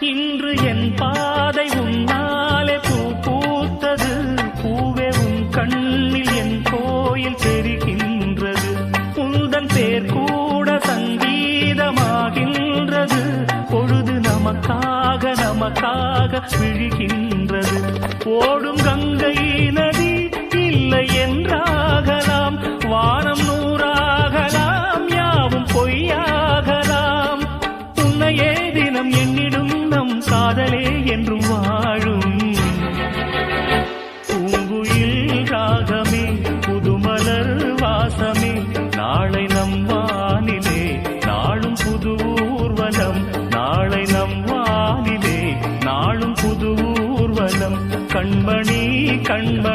இன்று என் பாதை உன்னாலே பூ பூத்தது. பூவே உன் கண்ணில் என் கோயில் தெரிகின்றது. உந்தன் பேர் கூட சங்கீதமாகின்றது. பொழுது நமக்காக நமக்காக விழுகின்றது. ஓடும் கங்கை நதி இல்லை என்றாகலாம். வானம் நூறாகலாம், யாவும் பொய்யாகலாம். உன்னையே தினம் எண்ணிடும் நம் காதலே என்றும் வாழும். பூங்குயில் ராகமே, புதுமலர் வாசமே, நாளை நம் வானிலே நாளும் புது ஊர்வலம். நாளை நம் வானிலே நாளும் புது ஊர்வலம். கண்மணி கண்மணி